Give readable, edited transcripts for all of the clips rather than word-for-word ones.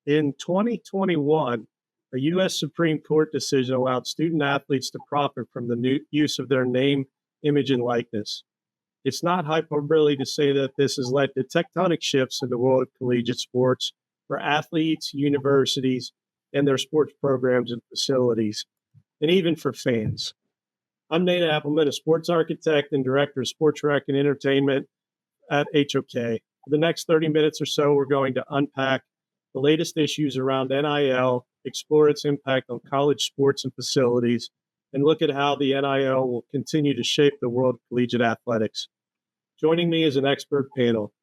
In 2021, a U.S. Supreme Court decision allowed student athletes to profit from the new use of their name, image, and likeness. It's not hyperbole to say that this has led to tectonic shifts in the world of collegiate sports for athletes, universities, and their sports programs and facilities, and even for fans. I'm Nate Appleman, a sports architect and director of sports rec and entertainment at HOK. For the next 30 minutes or so, we're going to unpack the latest issues around NIL, explore its impact on college sports and facilities, and look at how the NIL will continue to shape the world of collegiate athletics. Joining me is an expert panel.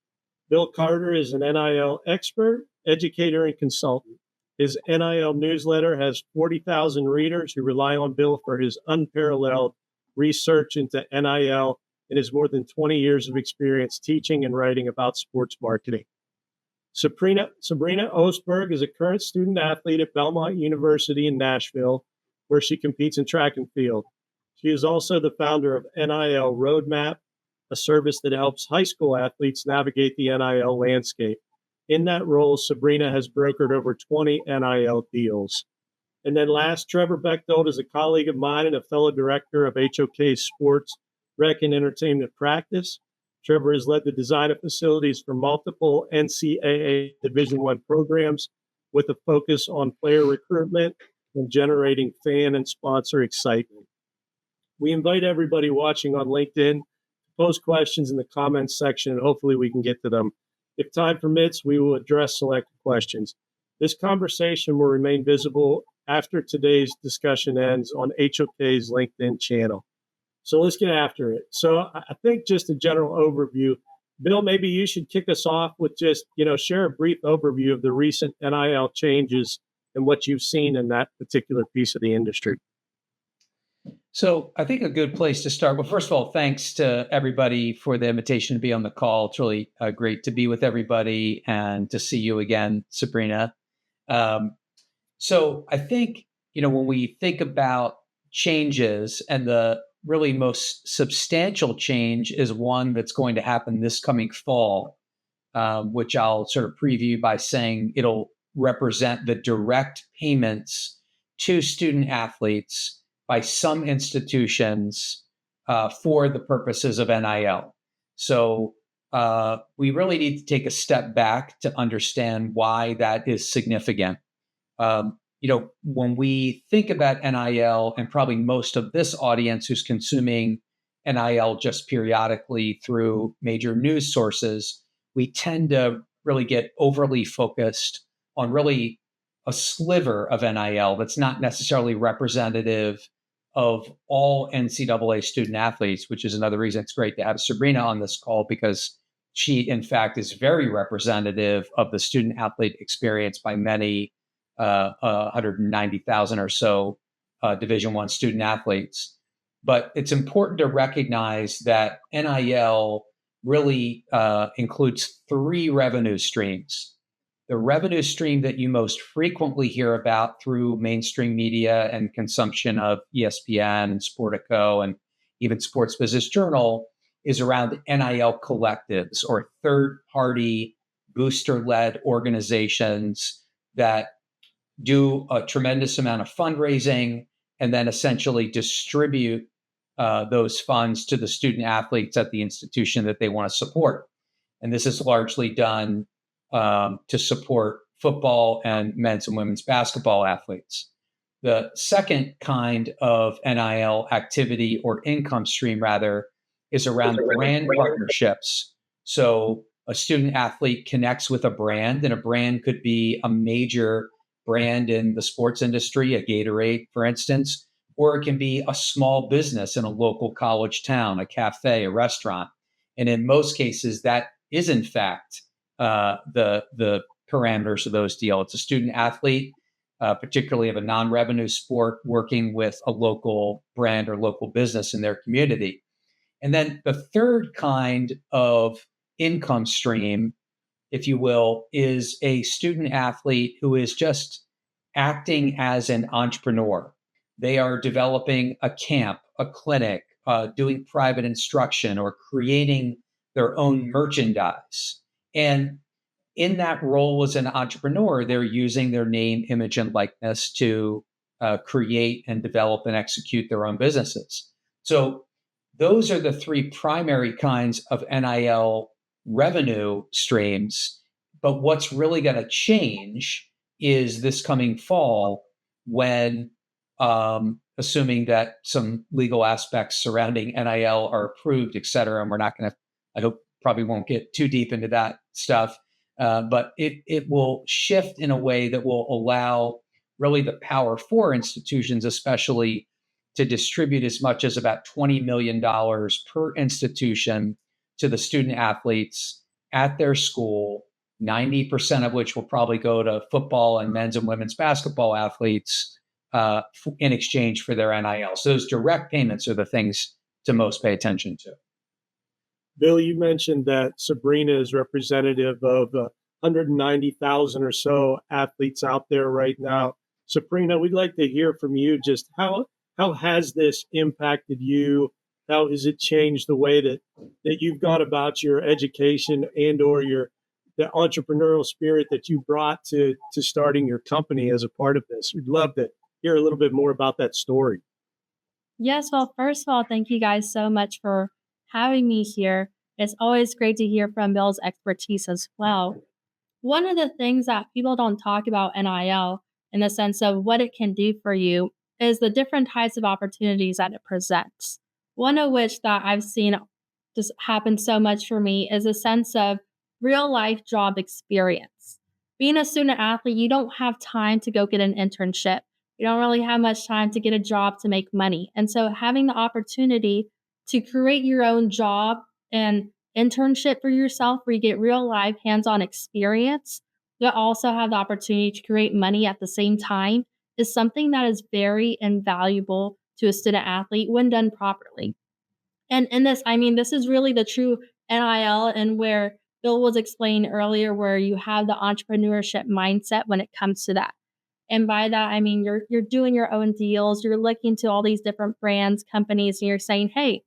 Bill Carter is an NIL expert, educator, and consultant. His NIL newsletter has 40,000 readers who rely on Bill for his unparalleled research into NIL and his more than 20 years of experience teaching and writing about sports marketing. Sabrina Oostburg is a current student athlete at Belmont University in Nashville, where she competes in track and field. She is also the founder of NIL Roadmap, a service that helps high school athletes navigate the NIL landscape. In that role, Sabrina has brokered over 20 NIL deals. And then last, Trevor Bechtold is a colleague of mine and a fellow director of HOK's Sports, Rec, and Entertainment Practice. Trevor has led the design of facilities for multiple NCAA Division I programs with a focus on player recruitment and generating fan and sponsor excitement. We invite everybody watching on LinkedIn to post questions in the comments section, and hopefully we can get to them. If time permits, we will address selected questions. This conversation will remain visible after today's discussion ends on HOK's LinkedIn channel. So let's get after it. So I think just a general overview. Bill, maybe you should kick us off with just, share a brief overview of the recent NIL changes and what you've seen in that particular piece of the industry. So I think a good place to start. Well, first of all, thanks to everybody for the invitation to be on the call. It's really great to be with everybody and to see you again, Sabrina. So I think, when we think about changes, and the really most substantial change is one that's going to happen this coming fall, which I'll sort of preview by saying it'll represent the direct payments to student athletes by some institutions for the purposes of NIL. So we really need to take a step back to understand why that is significant. When we think about NIL, and probably most of this audience who's consuming NIL just periodically through major news sources, we tend to really get overly focused on really a sliver of NIL that's not necessarily representative of all NCAA student athletes, which is another reason it's great to have Sabrina on this call, because she, in fact, is very representative of the student athlete experience by many 190,000 or so Division I student athletes. But it's important to recognize that NIL really includes three revenue streams. The revenue stream that you most frequently hear about through mainstream media and consumption of ESPN and Sportico and even Sports Business Journal is around NIL collectives, or third-party booster-led organizations that do a tremendous amount of fundraising and then essentially distribute those funds to the student athletes at the institution that they want to support. And this is largely done to support football and men's and women's basketball athletes. The second kind of NIL activity, or income stream rather, is around brand partnerships. So a student athlete connects with a brand, and a brand could be a major brand in the sports industry, a Gatorade, for instance, or it can be a small business in a local college town, a cafe, a restaurant. And in most cases, that is in fact the parameters of those deals. It's a student athlete, particularly of a non-revenue sport, working with a local brand or local business in their community. And then the third kind of income stream, if you will, is a student athlete who is just acting as an entrepreneur. They are developing a camp, a clinic, doing private instruction, or creating their own merchandise. And in that role as an entrepreneur, they're using their name, image, and likeness to create and develop and execute their own businesses. So those are the three primary kinds of NIL revenue streams. But what's really going to change is this coming fall when, assuming that some legal aspects surrounding NIL are approved, et cetera, and we're not going to, I hope, probably won't get too deep into that stuff, but it will shift in a way that will allow really the Power Four institutions, especially, to distribute as much as about $20 million per institution to the student athletes at their school, 90% of which will probably go to football and men's and women's basketball athletes in exchange for their NIL. So those direct payments are the things to most pay attention to. Bill, you mentioned that Sabrina is representative of 190,000 or so athletes out there right now. Sabrina, we'd like to hear from you. Just how has this impacted you? How has it changed the way that you've gone about your education and or the entrepreneurial spirit that you brought to starting your company as a part of this? We'd love to hear a little bit more about that story. Yes, well, first of all, thank you guys so much for having me here. It's always great to hear from Bill's expertise as well. One of the things that people don't talk about NIL in the sense of what it can do for you is the different types of opportunities that it presents. One of which that I've seen just happen so much for me is a sense of real life job experience. Being a student athlete, you don't have time to go get an internship. You don't really have much time to get a job to make money. And so having the opportunity to create your own job and internship for yourself where you get real life hands-on experience, but also have the opportunity to create money at the same time is something that is very invaluable to a student athlete when done properly. And in this, I mean, this is really the true NIL and where Bill was explaining earlier, where you have the entrepreneurship mindset when it comes to that. And by that, I mean, you're doing your own deals. You're looking to all these different brands, companies, and you're saying, hey,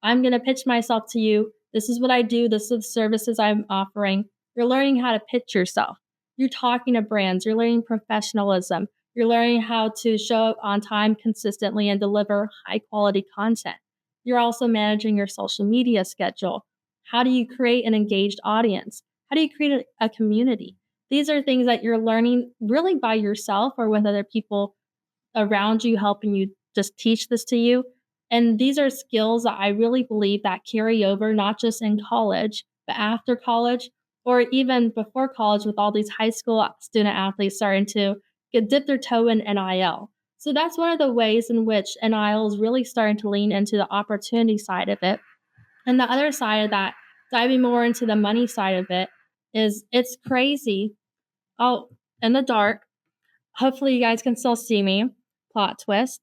I'm going to pitch myself to you. This is what I do. This is the services I'm offering. You're learning how to pitch yourself. You're talking to brands. You're learning professionalism. You're learning how to show up on time consistently and deliver high quality content. You're also managing your social media schedule. How do you create an engaged audience? How do you create a community? These are things that you're learning really by yourself or with other people around you helping you just teach this to you. And these are skills that I really believe that carry over, not just in college, but after college or even before college with all these high school student athletes starting to dip their toe in NIL. So that's one of the ways in which NIL is really starting to lean into the opportunity side of it. And the other side of that, diving more into the money side of it, is it's crazy. Oh, in the dark. Hopefully you guys can still see me. Plot twist.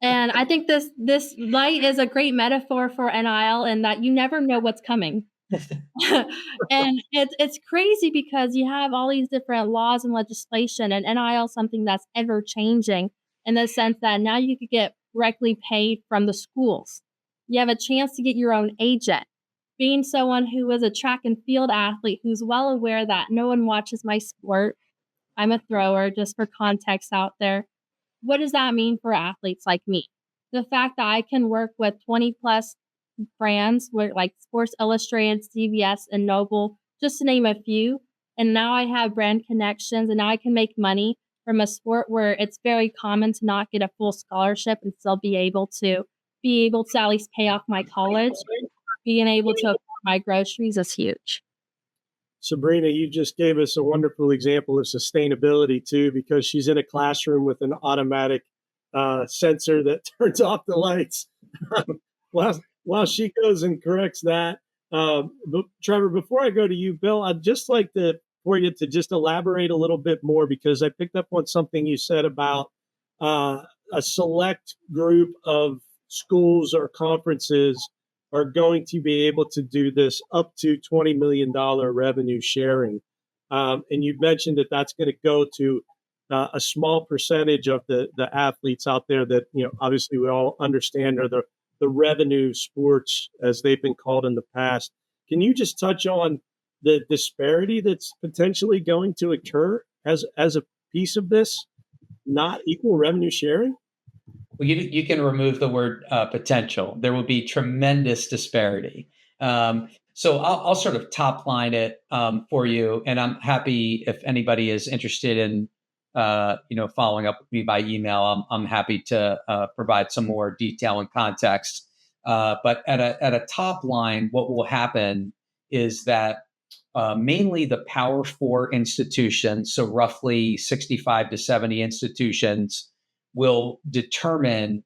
And I think this light is a great metaphor for NIL and that you never know what's coming. And it's crazy because you have all these different laws and legislation, and NIL is something that's ever changing in the sense that now you could get directly paid from the schools. You have a chance to get your own agent. Being someone who is a track and field athlete who's well aware that no one watches my sport, I'm a thrower, just for context out there. What does that mean for athletes like me? The fact that I can work with 20 plus brands like Sports Illustrated, CVS, and Noble, just to name a few. And now I have brand connections and now I can make money from a sport where it's very common to not get a full scholarship and still be able to at least pay off my college. Being able to afford my groceries is huge. Sabrina, you just gave us a wonderful example of sustainability too, because she's in a classroom with an automatic sensor that turns off the lights while she goes and corrects that. But Trevor, before I go to you, Bill, I'd just like for you to just elaborate a little bit more, because I picked up on something you said about a select group of schools or conferences are going to be able to do this up to $20 million revenue sharing. And you mentioned that that's going to go to a small percentage of the athletes out there that, obviously we all understand are the revenue sports, as they've been called in the past. Can you just touch on the disparity that's potentially going to occur as a piece of this, not equal revenue sharing? Well, you can remove the word potential. There will be tremendous disparity. So I'll sort of top line it for you, and I'm happy if anybody is interested in following up with me by email. I'm happy to provide some more detail and context. But at a top line, what will happen is that mainly the Power Four institutions, so roughly 65 to 70 institutions, will determine,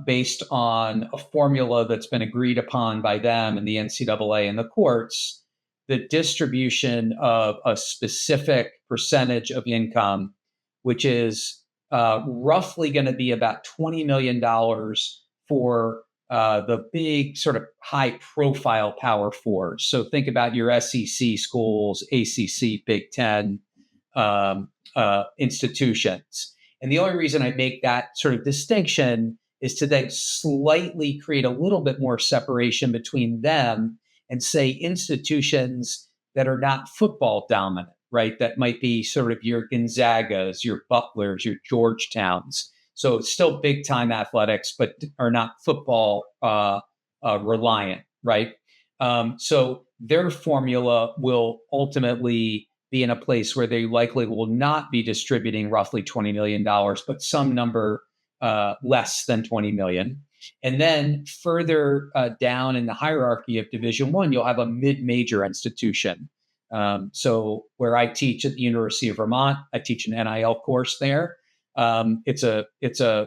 based on a formula that's been agreed upon by them and the NCAA and the courts, the distribution of a specific percentage of income, which is roughly going to be about $20 million for the big sort of high profile Power Fours. So think about your SEC schools, ACC, Big Ten institutions. And the only reason I make that sort of distinction is to then slightly create a little bit more separation between them and, say, institutions that are not football dominant, right? That might be sort of your Gonzagas, your Butlers, your Georgetowns. So it's still big time athletics, but are not football reliant, right? So their formula will ultimately be in a place where they likely will not be distributing roughly $20 million, but some number less than 20 million. And then further down in the hierarchy of Division I, you'll have a mid-major institution. So where I teach at the University of Vermont, I teach an NIL course there. It's a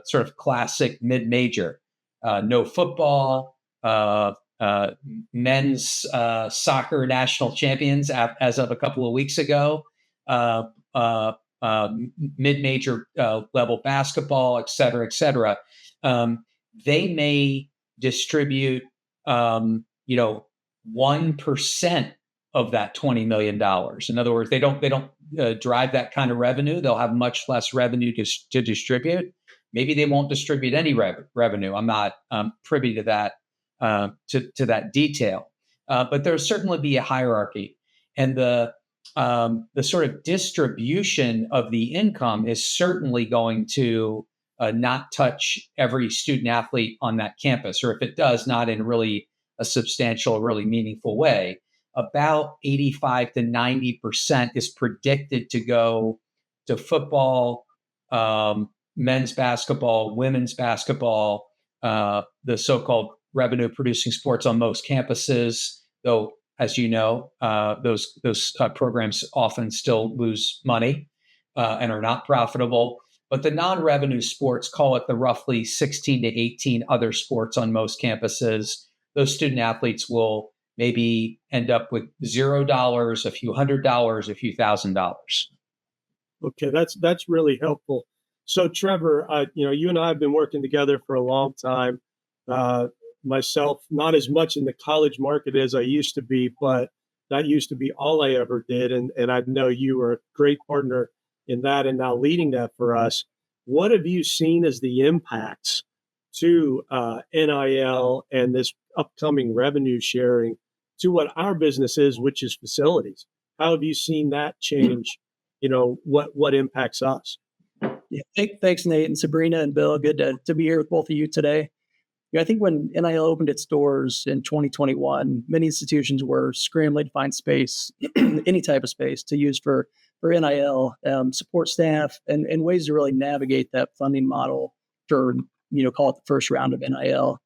sort of classic mid-major. No football, men's soccer national champions as of a couple of weeks ago, mid-major level basketball, et cetera, et cetera. They may distribute, 1% of that $20 million. In other words, they don't drive that kind of revenue. They'll have much less revenue to distribute. Maybe they won't distribute any revenue. I'm not privy to that. To that detail, but there'll certainly be a hierarchy, and the sort of distribution of the income is certainly going to not touch every student athlete on that campus, or if it does, not in really a substantial, really meaningful way. About 85 to 90% is predicted to go to football, men's basketball, women's basketball, the so-called revenue producing sports on most campuses, though, as you know, those programs often still lose money and are not profitable. But the non-revenue sports, call it the roughly 16 to 18 other sports on most campuses, those student athletes will maybe end up with $0, a few $100, a few $1,000. Okay, that's really helpful. So Trevor, you and I have been working together for a long time. Myself, not as much in the college market as I used to be, but that used to be all I ever did. And I know you were a great partner in that and now leading that for us. What have you seen as the impacts to NIL and this upcoming revenue sharing to what our business is, which is facilities? How have you seen that change? What impacts us? Yeah, thanks, Nate and Sabrina and Bill. Good to be here with both of you today. I think when NIL opened its doors in 2021, many institutions were scrambling to find space, any type of space to use for NIL, support staff, and ways to really navigate that funding model for, call it the first round of NIL.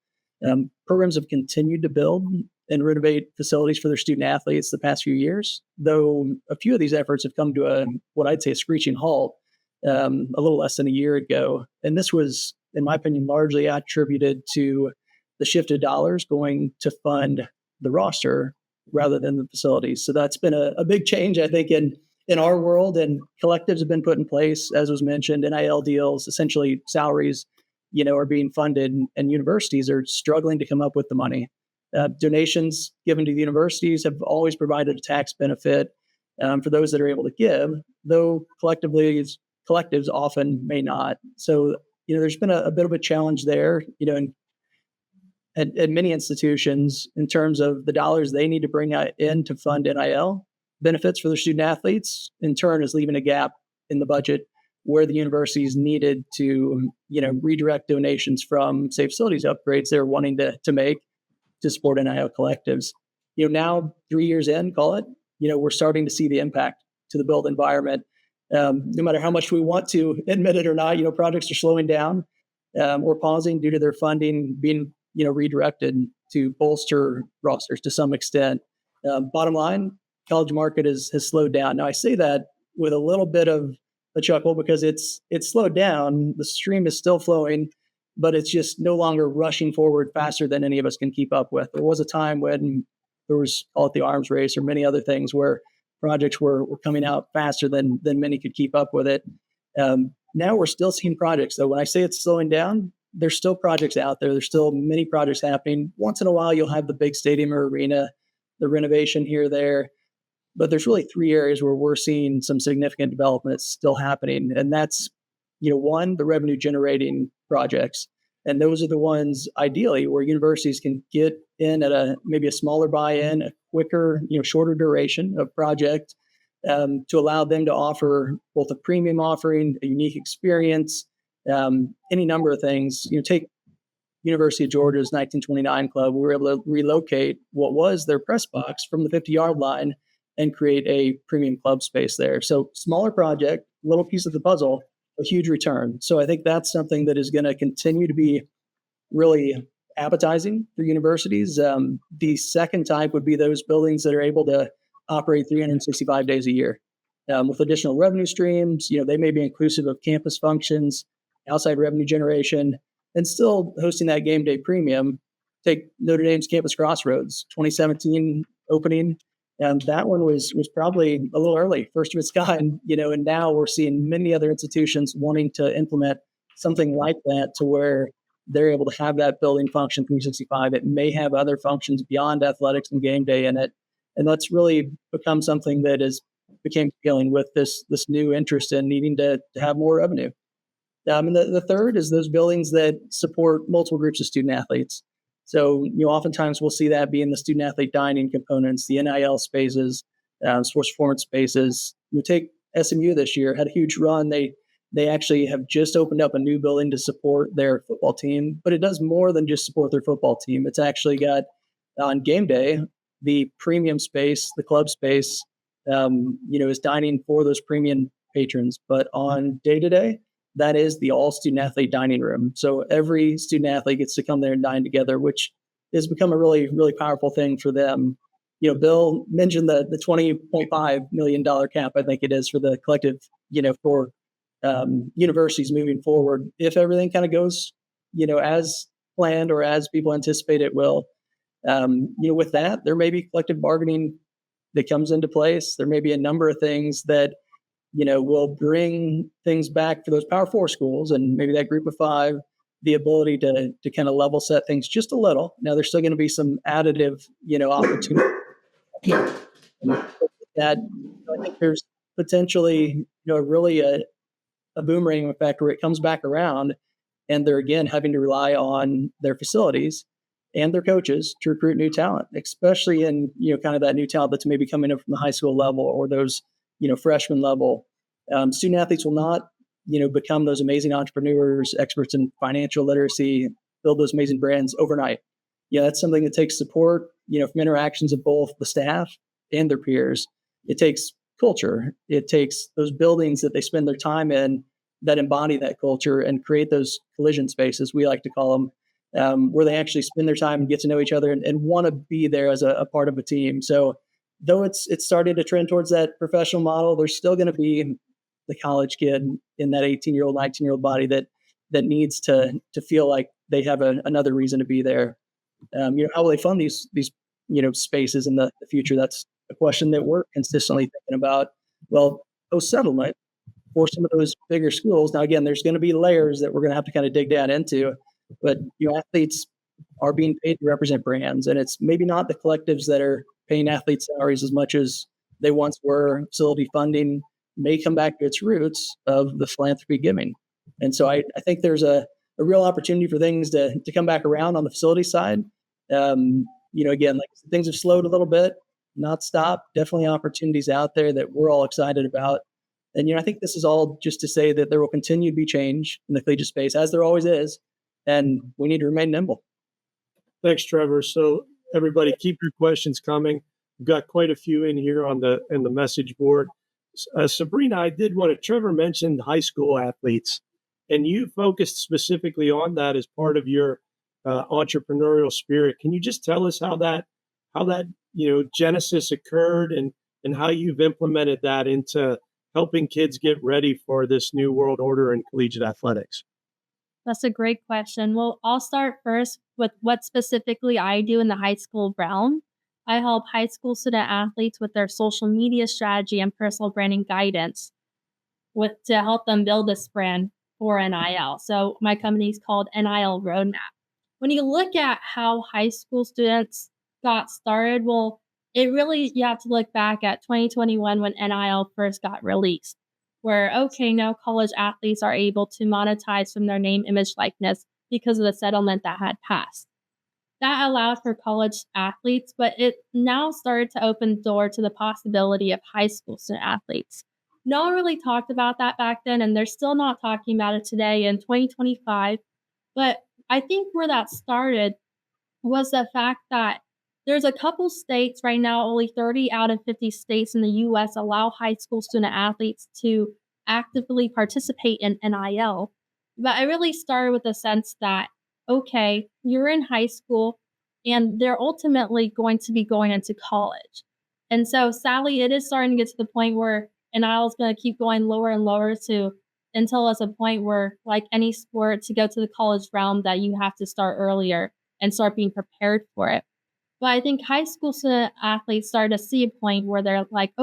Programs have continued to build and renovate facilities for their student athletes the past few years, though a few of these efforts have come to what I'd say a screeching halt a little less than a year ago. And this was, in my opinion, largely attributed to the shift of dollars going to fund the roster rather than the facilities. So that's been a big change, I think, in our world, and collectives have been put in place, as was mentioned, NIL deals, essentially salaries, are being funded, and universities are struggling to come up with the money. Donations given to the universities have always provided a tax benefit for those that are able to give, though collectives often may not. So, there's been a bit of a challenge there, and at many institutions in terms of the dollars they need to bring in to fund NIL benefits for their student athletes, in turn is leaving a gap in the budget where the universities needed to, redirect donations from, say, facilities upgrades they're wanting to make to support NIL collectives. Now 3 years in, call it, we're starting to see the impact to the built environment. No matter how much we want to admit it or not, projects are slowing down or pausing due to their funding being, redirected to bolster rosters to some extent. Bottom line, college market has slowed down. Now I say that with a little bit of a chuckle because it's slowed down. The stream is still flowing, but it's just no longer rushing forward faster than any of us can keep up with. There was a time when there was, call it the arms race or many other things where projects were coming out faster than many could keep up with it. Now we're still seeing projects, though. When I say it's slowing down, there's still projects out there. There's still many projects happening. Once in a while, you'll have the big stadium or arena, the renovation here or there. But there's really 3 areas where we're seeing some significant developments still happening. And that's, one, the revenue generating projects. And those are the ones ideally where universities can get in at maybe a smaller buy-in, a quicker, shorter duration of project to allow them to offer both a premium offering, a unique experience, any number of things. Take University of Georgia's 1929 club. We were able to relocate what was their press box from the 50-yard line and create a premium club space there. So smaller project, little piece of the puzzle, a huge return. So I think that's something that is going to continue to be really appetizing for universities. The second type would be those buildings that are able to operate 365 days a year with additional revenue streams. They may be inclusive of campus functions, outside revenue generation, and still hosting that game day premium. Take Notre Dame's Campus Crossroads, 2017 opening. That one was probably a little early, first of its kind, and now we're seeing many other institutions wanting to implement something like that to where they're able to have that building function 365. It may have other functions beyond athletics and game day in it. And that's really become something that became appealing with this new interest in needing to have more revenue. And the third is those buildings that support multiple groups of student athletes. So, oftentimes we'll see that be in the student athlete dining components, the NIL spaces, sports performance spaces. Take SMU this year, had a huge run. They actually have just opened up a new building to support their football team, but it does more than just support their football team. It's actually got on game day, the premium space, the club space, is dining for those premium patrons. But on day to day, that is the all student athlete dining room. So every student athlete gets to come there and dine together, which has become a really, really powerful thing for them. Bill mentioned the $20.5 million cap, I think it is, for the collective, for universities moving forward. If everything kind of goes, as planned or as people anticipate it will, with that, there may be collective bargaining that comes into place. There may be a number of things that will bring things back for those Power 4 schools and maybe that group of 5, the ability to kind of level set things just a little. Now, there's still going to be some additive, opportunity. That I think there's potentially, really a boomerang effect where it comes back around and they're again having to rely on their facilities and their coaches to recruit new talent, especially in, kind of that new talent that's maybe coming in from the high school level or those freshman level. Student athletes will not, become those amazing entrepreneurs, experts in financial literacy, build those amazing brands overnight. That's something that takes support, from interactions of both the staff and their peers. It takes culture. It takes those buildings that they spend their time in that embody that culture and create those collision spaces, we like to call them, where they actually spend their time and get to know each other and want to be there as a part of a team. So though it's started to trend towards that professional model, there's still going to be the college kid in that 18-year-old, 19-year-old body that needs to feel like they have another reason to be there. How will they fund these spaces in the future? That's a question that we're consistently thinking about. Well, post-settlement for some of those bigger schools. Now, again, there's going to be layers that we're going to have to kind of dig down into, but athletes are being paid to represent brands, and it's maybe not the collectives that are paying athletes salaries as much as they once were. Facility funding may come back to its roots of the philanthropy giving. And so I think there's a a real opportunity for things to come back around on the facility side. Again, like things have slowed a little bit, not stopped. Definitely opportunities out there that we're all excited about. And, I think this is all just to say that there will continue to be change in the collegiate space, as there always is. And we need to remain nimble. Thanks, Trevor. So everybody, keep your questions coming. We've got quite a few in here on the message board. Sabrina, Trevor mentioned high school athletes, and you focused specifically on that as part of your entrepreneurial spirit. Can you just tell us how that genesis occurred and how you've implemented that into helping kids get ready for this new world order in collegiate athletics? That's a great question. Well, I'll start first with what specifically I do in the high school realm. I help high school student athletes with their social media strategy and personal branding guidance to help them build this brand for NIL. So my company is called NIL Roadmap. When you look at how high school students got started, well, you have to look back at 2021 when NIL first got released, where, now college athletes are able to monetize from their name, image, likeness because of the settlement that had passed. That allowed for college athletes, but it now started to open the door to the possibility of high school student athletes. No one really talked about that back then, and they're still not talking about it today in 2025. But I think where that started was the fact that there's a couple states right now, only 30 out of 50 states in the US allow high school student athletes to actively participate in NIL. But I really started with the sense that, you're in high school and they're ultimately going to be going into college. And so sadly, it is starting to get to the point where NIL is going to keep going lower and lower until it's a point where, like any sport, to go to the college realm, that you have to start earlier and start being prepared for it. But I think high school student athletes started to see a point where they're like,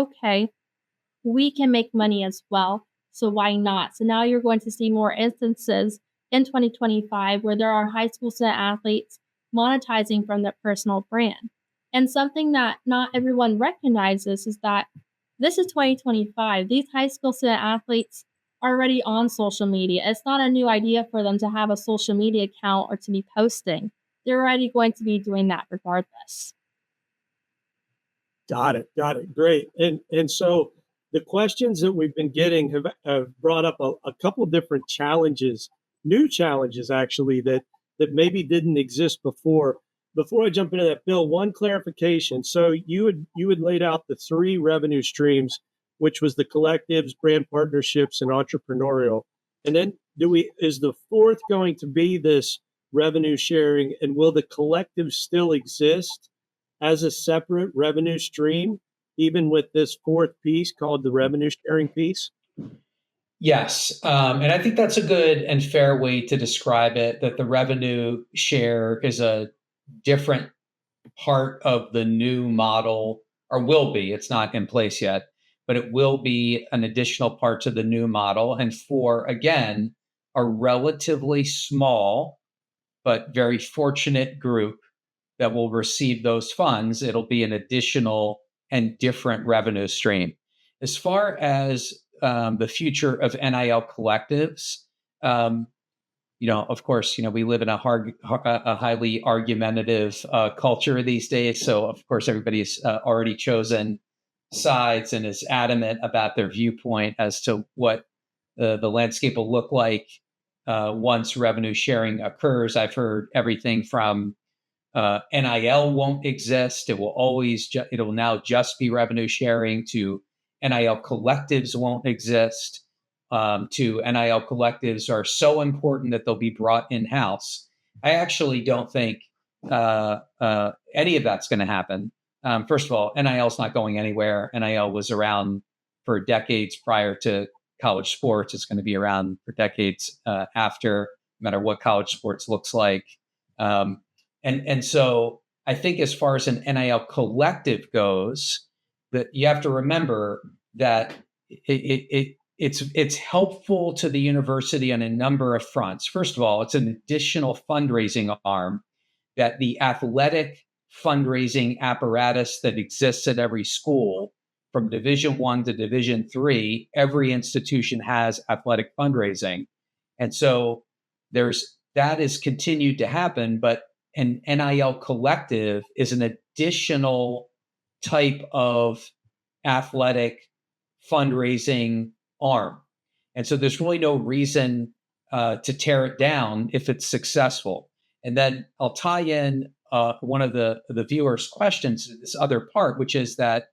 we can make money as well. So why not? So now you're going to see more instances in 2025 where there are high school student athletes monetizing from their personal brand. And something that not everyone recognizes is that this is 2025. These high school student athletes are already on social media. It's not a new idea for them to have a social media account or to be posting. They're already going to be doing that regardless. Got it. Great. And so the questions that we've been getting have brought up a couple of different challenges, new challenges actually, that maybe didn't exist before. Before I jump into that, Bill, one clarification. So you had laid out the three revenue streams, which was the collectives, brand partnerships, and entrepreneurial. And then is the fourth going to be this revenue sharing, and will the collective still exist as a separate revenue stream, even with this fourth piece called the revenue sharing piece? Yes. And I think that's a good and fair way to describe it, that the revenue share is a different part of the new model, or will be. It's not in place yet, but it will be an additional part to the new model. And for, again, a relatively small but very fortunate group that will receive those funds, it'll be an additional and different revenue stream. As far as the future of NIL collectives, of course, we live in a highly argumentative culture these days. So, of course, everybody's already chosen sides and is adamant about their viewpoint as to what the landscape will look like once revenue sharing occurs. I've heard everything from NIL won't exist. It will now just be revenue sharing, to NIL collectives won't exist, to NIL collectives are so important that they'll be brought in-house. I actually don't think any of that's going to happen. First of all, NIL is not going anywhere. NIL was around for decades prior to college sports. It's going to be around for decades after, no matter what college sports looks like. And so I think as far as an NIL collective goes, that you have to remember that it's helpful to the university on a number of fronts. First of all, it's an additional fundraising arm that the athletic fundraising apparatus that exists at every school, from Division I to Division III, every institution has athletic fundraising. And so there's that has continued to happen, but an NIL collective is an additional type of athletic fundraising arm. And so there's really no reason to tear it down if it's successful. And then I'll tie in one of the viewers' questions to this other part, which is that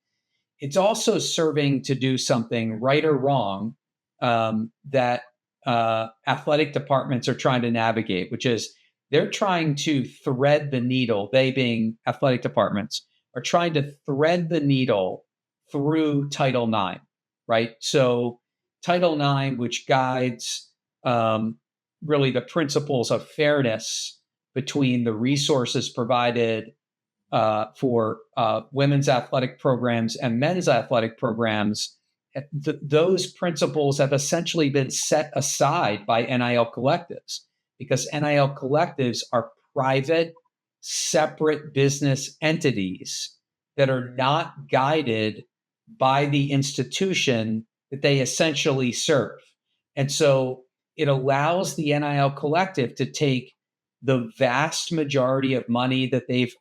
it's also serving to do something, right or wrong, that athletic departments are trying to navigate, which is they're trying to thread the needle, they being athletic departments, are trying to thread the needle through Title IX, right? So Title IX, which guides really the principles of fairness between the resources provided for women's athletic programs and men's athletic programs, those principles have essentially been set aside by NIL collectives, because NIL collectives are private, separate business entities that are not guided by the institution that they essentially serve. And so it allows the NIL collective to take the vast majority of money that they've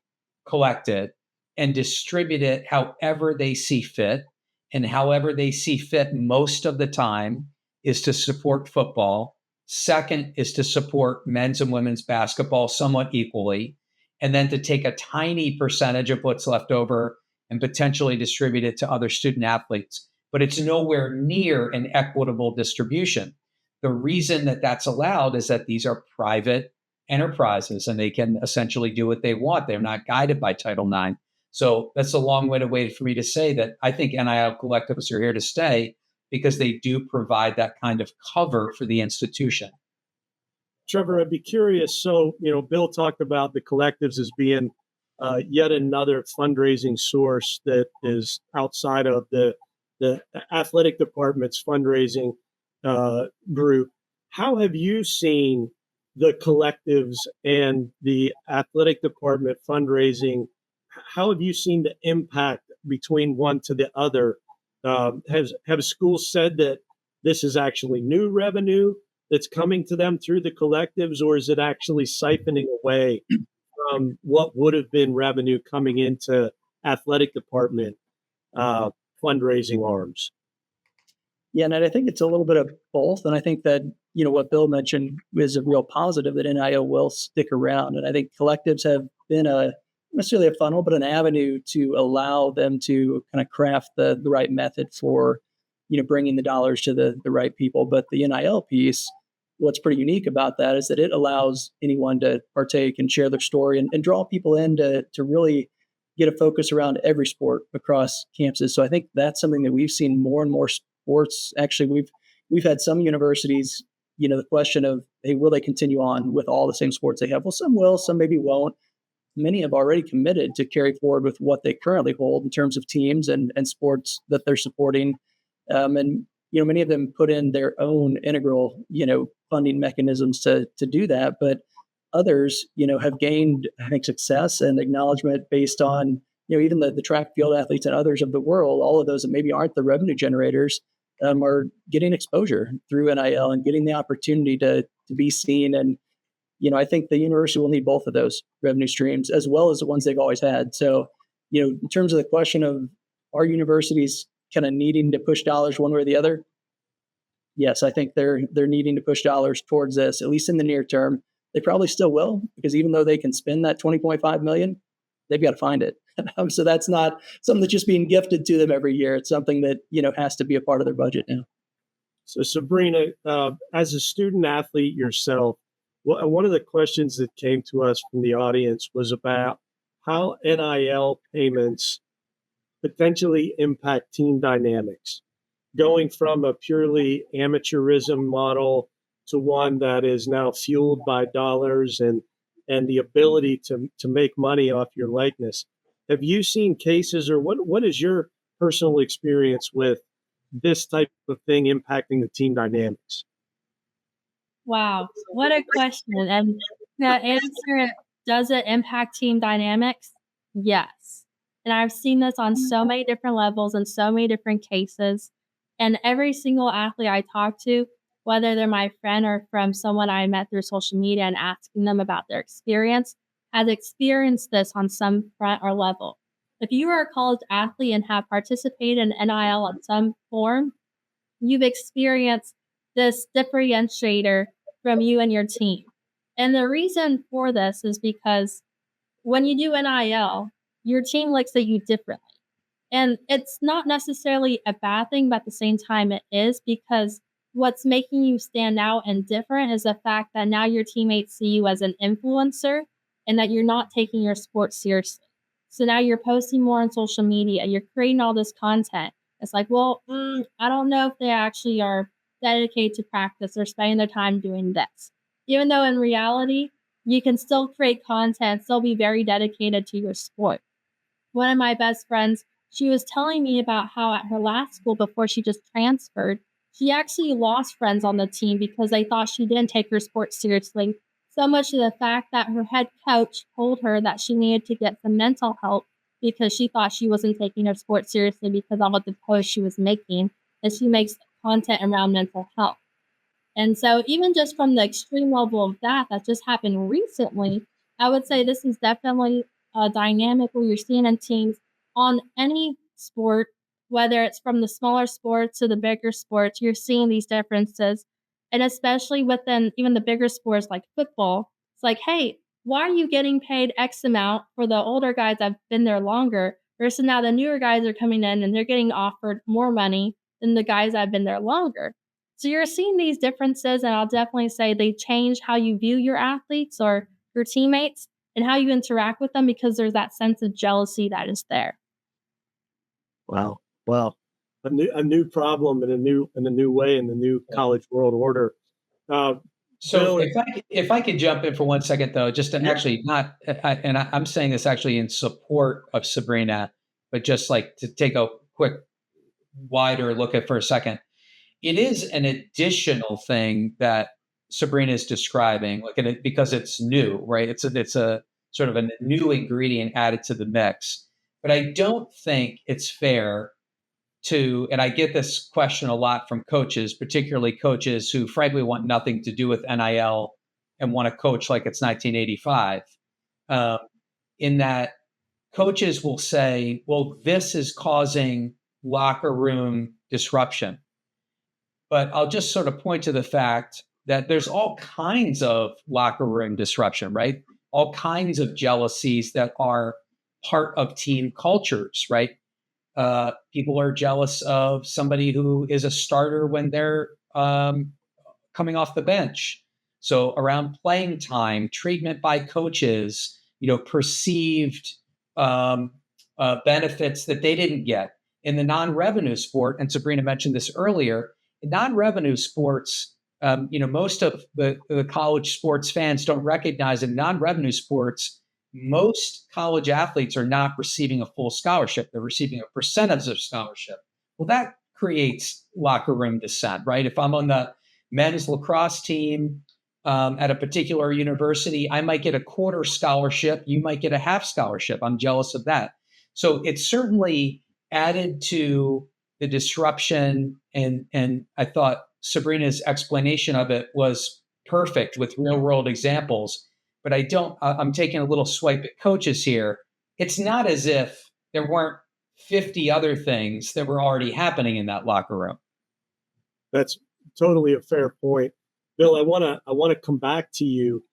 collected and distribute it however they see fit. And however they see fit most of the time is to support football. Second is to support men's and women's basketball somewhat equally. And then to take a tiny percentage of what's left over and potentially distribute it to other student athletes. But it's nowhere near an equitable distribution. The reason that that's allowed is that these are private enterprises and they can essentially do what they want. They're not guided by Title IX. So that's a long-winded way for me to say that I think NIL collectives are here to stay because they do provide that kind of cover for the institution. Trevor, I'd be curious. So, Bill talked about the collectives as being yet another fundraising source that is outside of the athletic department's fundraising group. How have you seen the collectives and the athletic department fundraising? How have you seen the impact between one to the other? Have schools said that this is actually new revenue that's coming to them through the collectives, or is it actually siphoning away from what would have been revenue coming into athletic department fundraising arms? Yeah, and I think it's a little bit of both. And I think that, what Bill mentioned is a real positive that NIL will stick around. And I think collectives have been not necessarily a funnel, but an avenue to allow them to kind of craft the right method for, bringing the dollars to the right people. But the NIL piece, what's pretty unique about that is that it allows anyone to partake and share their story and draw people in to really get a focus around every sport across campuses. So I think that's something that we've seen more and more sports. Actually, we've had some universities, the question of, hey, will they continue on with all the same sports they have? Well, some will, some maybe won't. Many have already committed to carry forward with what they currently hold in terms of teams and sports that they're supporting. And many of them put in their own integral, funding mechanisms to do that. But others, have gained, I think, success and acknowledgement based on, even the track field athletes and others of the world, all of those that maybe aren't the revenue generators, are getting exposure through NIL and getting the opportunity to be seen. And, I think the university will need both of those revenue streams as well as the ones they've always had. So, in terms of the question of are universities kind of needing to push dollars one way or the other? Yes, I think they're needing to push dollars towards this, at least in the near term. They probably still will, because even though they can spend that $20.5 million, they've got to find it. So that's not something that's just being gifted to them every year. It's something that, has to be a part of their budget now. So Sabrina, as a student athlete yourself, one of the questions that came to us from the audience was about how NIL payments potentially impact team dynamics, going from a purely amateurism model to one that is now fueled by dollars and the ability to make money off your likeness. Have you seen cases, or what is your personal experience with this type of thing impacting the team dynamics? Wow, what a question. And the answer, does it impact team dynamics? Yes. And I've seen this on so many different levels and so many different cases. And every single athlete I talk to, whether they're my friend or from someone I met through social media, and asking them about their experience, has experienced this on some front or level. If you are a college athlete and have participated in NIL in some form, you've experienced this differentiator from you and your team. And the reason for this is because when you do NIL, your team looks at you differently. And it's not necessarily a bad thing, but at the same time, it is, because what's making you stand out and different is the fact that now your teammates see you as an influencer and that you're not taking your sport seriously. So now you're posting more on social media, you're creating all this content. It's like, well, I don't know if they actually are dedicated to practice or spending their time doing this. Even though in reality, you can still create content, still be very dedicated to your sport. One of my best friends, she was telling me about how at her last school before she just transferred, she actually lost friends on the team because they thought she didn't take her sport seriously. So much to the fact that her head coach told her that she needed to get some mental help because she thought she wasn't taking her sport seriously because all of the posts she was making, and she makes content around mental health. And so even just from the extreme level of that just happened recently, I would say this is definitely a dynamic where you're seeing in teams on any sport, whether it's from the smaller sports to the bigger sports, you're seeing these differences. And especially within even the bigger sports like football, it's like, hey, why are you getting paid X amount for the older guys that have been there longer versus now the newer guys are coming in and they're getting offered more money than the guys that have been there longer. So you're seeing these differences, and I'll definitely say they change how you view your athletes or your teammates and how you interact with them, because there's that sense of jealousy that is there. Wow. Well, a new problem in a new way in the new college world order. So Bill, if I could jump in for 1 second, though, just to actually not, I'm saying this actually in support of Sabrina, but just like to take a quick wider look at for a second. It is an additional thing that Sabrina is describing, like because it's new, right? It's a sort of a new ingredient added to the mix. But I don't think it's fair to, and I get this question a lot from coaches, particularly coaches who frankly want nothing to do with NIL and want to coach like it's 1985, in that coaches will say, well, this is causing locker room disruption. But I'll just sort of point to the fact that there's all kinds of locker room disruption, right? All kinds of jealousies that are part of team cultures, right? People are jealous of somebody who is a starter when they're coming off the bench. So around playing time, treatment by coaches, perceived benefits that they didn't get in the non-revenue sport. And Sabrina mentioned this earlier. In non-revenue sports, most of the college sports fans don't recognize in non-revenue sports, most college athletes are not receiving a full scholarship. They're receiving a percentage of scholarship. Well, that creates locker room dissent, right? If I'm on the men's lacrosse team at a particular university, I might get a quarter scholarship. You might get a half scholarship. I'm jealous of that. So it's certainly added to the disruption. And I thought Sabrina's explanation of it was perfect with real world examples. But I'm taking a little swipe at coaches here. It's not as if there weren't 50 other things that were already happening in that locker room. That's totally a fair point. Bill, I want to come back to you,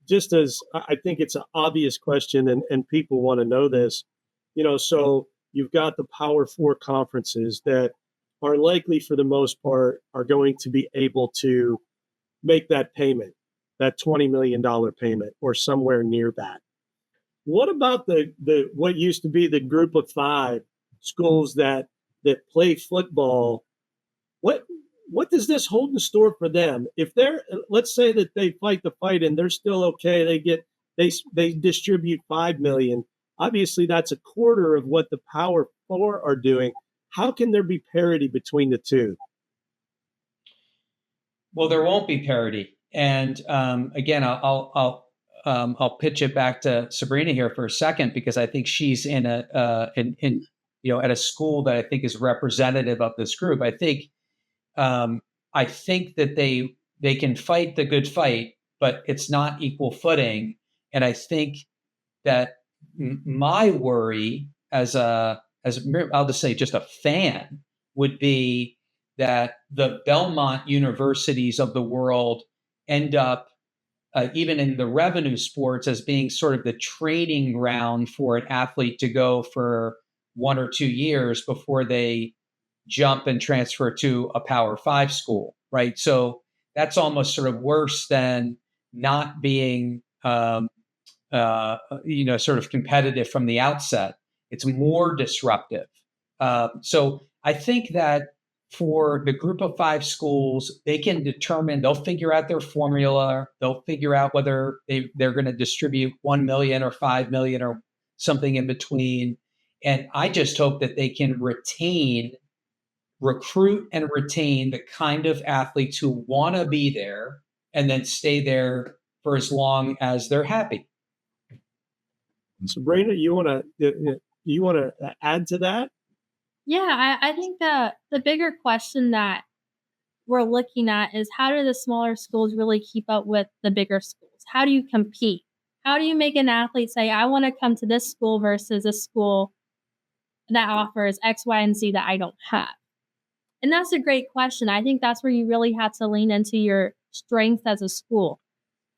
just as I think it's an obvious question and people want to know this, so you've got the Power Four conferences that are likely for the most part are going to be able to make that payment, that $20 million payment or somewhere near that. What about the what used to be the group of five schools that play football? What does this hold in store for them? If let's say that they fight the fight and they're still okay, they distribute $5 million. Obviously, that's a quarter of what the Power Four are doing. How can there be parity between the two? Well, there won't be parity. And again, I'll pitch it back to Sabrina here for a second, because I think she's in at a school that I think is representative of this group. I think I think that they can fight the good fight, but it's not equal footing. And I think that my worry as I'll just say just a fan would be that the Belmont universities of the world end up even in the revenue sports as being sort of the training ground for an athlete to go for 1 or 2 years before they jump and transfer to a Power 5 school, right? So that's almost sort of worse than not being, sort of competitive from the outset. It's more disruptive. So I think that for the group of 5 schools, they can determine, they'll figure out their formula, they'll figure out whether they're going to distribute 1 million or 5 million or something in between. And I just hope that they can recruit and retain the kind of athletes who want to be there and then stay there for as long as they're happy. Sabrina, you want to add to that? Yeah, I think that the bigger question that we're looking at is how do the smaller schools really keep up with the bigger schools? How do you compete? How do you make an athlete say, I want to come to this school versus a school that offers X, Y, and Z that I don't have? And that's a great question. I think that's where you really have to lean into your strength as a school.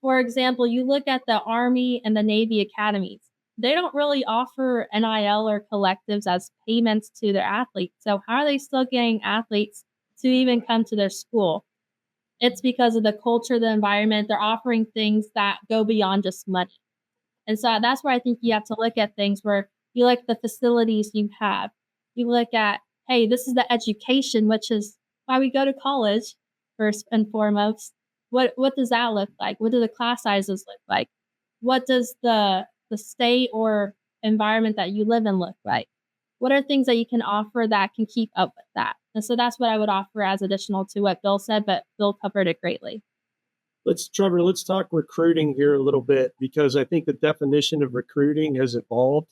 For example, you look at the Army and the Navy academies. They don't really offer NIL or collectives as payments to their athletes. So how are they still getting athletes to even come to their school? It's because of the culture, the environment. They're offering things that go beyond just money. And so that's where I think you have to look at things where you look at the facilities you have. You look at, hey, this is the education, which is why we go to college first and foremost. What does that look like? What do the class sizes look like? What does the state or environment that you live in look like? What are things that you can offer that can keep up with that? And so that's what I would offer as additional to what Bill said, but Bill covered it greatly. Trevor, let's talk recruiting here a little bit, because I think the definition of recruiting has evolved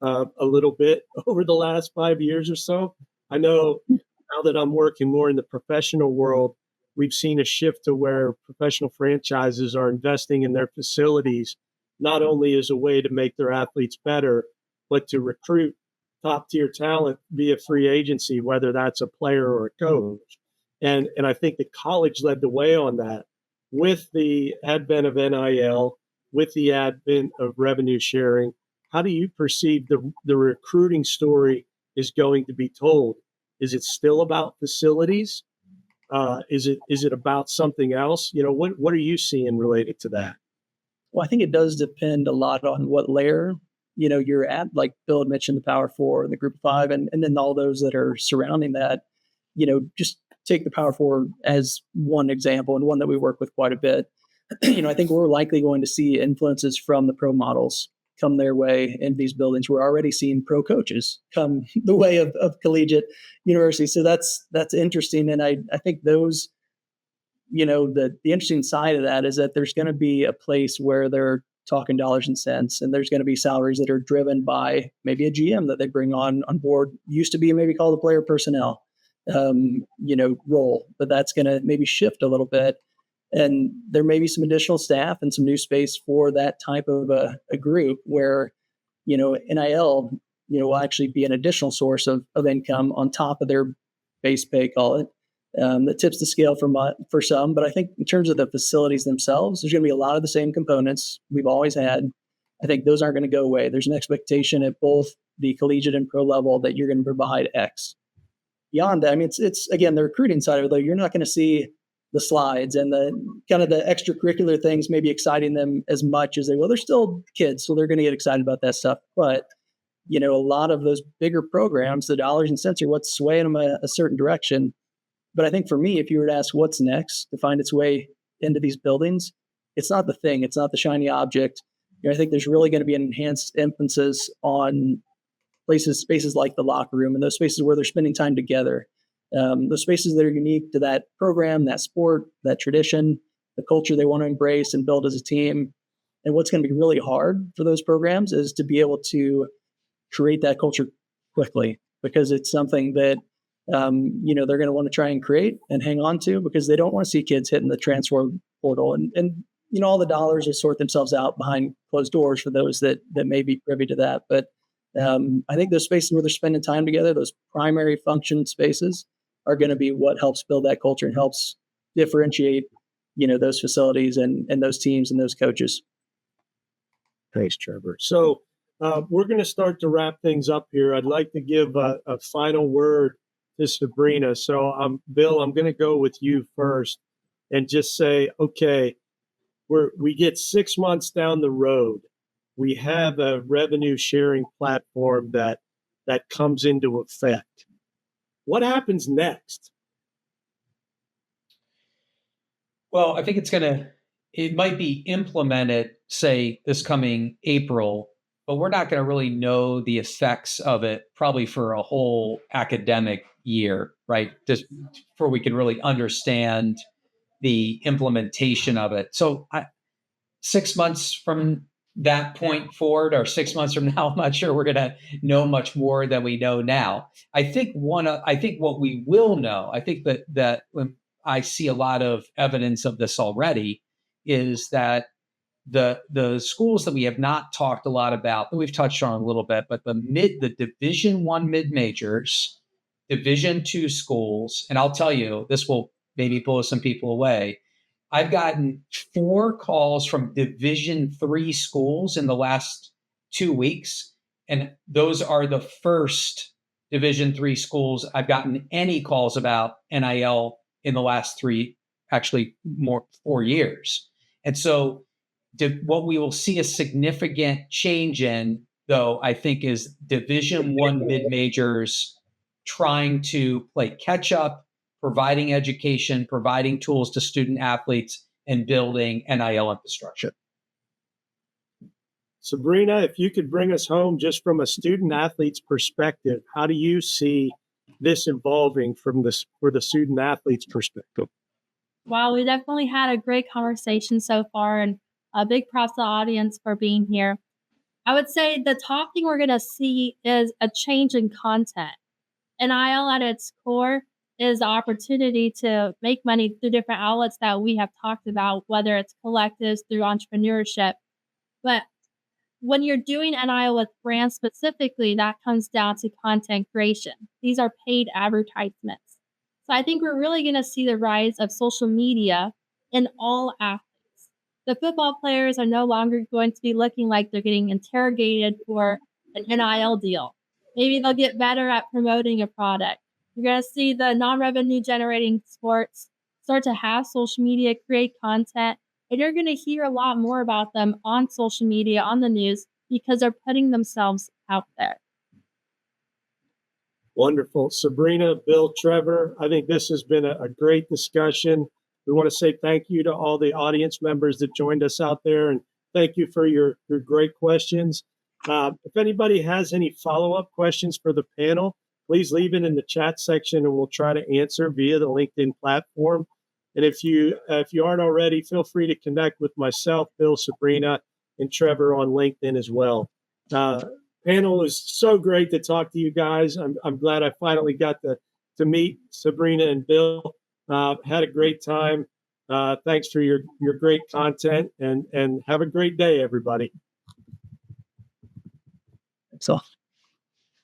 a little bit over the last 5 years or so. I know now that I'm working more in the professional world, we've seen a shift to where professional franchises are investing in their facilities, not only as a way to make their athletes better, but to recruit top tier talent via free agency, whether that's a player or a coach. And I think the college led the way on that. With the advent of NIL, with the advent of revenue sharing, how do you perceive the recruiting story is going to be told? Is it still about facilities? Is it about something else? What are you seeing related to that? Well, I think it does depend a lot on what layer, you're at. Like Bill had mentioned, the Power 4 and the Group of 5, and then all those that are surrounding that. Just take the Power 4 as one example, and one that we work with quite a bit. I think we're likely going to see influences from the pro models come their way in these buildings. We're already seeing pro coaches come the way of collegiate universities. So that's interesting. And I think those, the interesting side of that is that there's going to be a place where they're talking dollars and cents, and there's going to be salaries that are driven by maybe a GM that they bring on board. Used to be maybe called a player personnel, role, but that's going to maybe shift a little bit. And there may be some additional staff and some new space for that type of a group where, NIL, will actually be an additional source of income on top of their base pay, call it, that tips the scale for some. But I think in terms of the facilities themselves, there's going to be a lot of the same components we've always had. I think those aren't going to go away. There's an expectation at both the collegiate and pro level that you're going to provide X. Beyond that, I mean, it's again, the recruiting side of it, though, you're not going to see the slides and the kind of the extracurricular things maybe exciting them as much as they're still kids, so they're going to get excited about that stuff. But, a lot of those bigger programs, the dollars and cents are what's swaying them a certain direction. But I think for me, if you were to ask what's next to find its way into these buildings, it's not the thing. It's not the shiny object. I think there's really going to be an enhanced emphasis on spaces like the locker room and those spaces where they're spending time together. Those spaces that are unique to that program, that sport, that tradition, the culture they want to embrace and build as a team. And what's going to be really hard for those programs is to be able to create that culture quickly, because it's something that they're going to want to try and create and hang on to, because they don't want to see kids hitting the transfer portal. And all the dollars will sort themselves out behind closed doors for those that may be privy to that. But I think those spaces where they're spending time together, those primary function spaces, are going to be what helps build that culture and helps differentiate, those facilities and those teams and those coaches. Thanks, Trevor. So we're going to start to wrap things up here. I'd like to give a final word to Sabrina. So, Bill, I'm going to go with you first and just say, okay, we get 6 months down the road. We have a revenue sharing platform that comes into effect. What happens next? Well, I think it might be implemented, say, this coming April, but we're not going to really know the effects of it probably for a whole academic year, right? Just before we can really understand the implementation of it. So 6 months from that point forward, or 6 months from now, I'm not sure we're going to know much more than we know now. I think what we will know, I think that when I see a lot of evidence of this already, is that the schools that we have not talked a lot about, that we've touched on a little bit, but the Division I mid-majors, Division II schools, and I'll tell you, this will maybe blow some people away. I've gotten 4 calls from Division III schools in the last 2 weeks, and those are the first Division III schools I've gotten any calls about NIL in the last 4 years. And so what we will see a significant change in, though, I think, is Division I mid-majors trying to play catch up, providing education, providing tools to student athletes, and building NIL infrastructure. Sabrina, if you could bring us home just from a student athlete's perspective, how do you see this evolving for the student athlete's perspective? Wow, we definitely had a great conversation so far, and a big props to the audience for being here. I would say the top thing we're going to see is a change in content. NIL at its core is the opportunity to make money through different outlets that we have talked about, whether it's collectives, through entrepreneurship. But when you're doing NIL with brands specifically, that comes down to content creation. These are paid advertisements. So I think we're really going to see the rise of social media in all athletes. The football players are no longer going to be looking like they're getting interrogated for an NIL deal. Maybe they'll get better at promoting a product. You're going to see the non-revenue generating sports start to have social media, create content, and you're going to hear a lot more about them on social media, on the news, because they're putting themselves out there. Wonderful. Sabrina, Bill, Trevor, I think this has been a great discussion. We want to say thank you to all the audience members that joined us out there, and thank you for your great questions. If anybody has any follow-up questions for the panel, please leave it in the chat section and we'll try to answer via the LinkedIn platform. And if you aren't already, feel free to connect with myself, Bill, Sabrina, and Trevor on LinkedIn as well. Panel is so great to talk to you guys. I'm glad I finally got to meet Sabrina and Bill. Had a great time. Thanks for your great content, and have a great day, everybody. So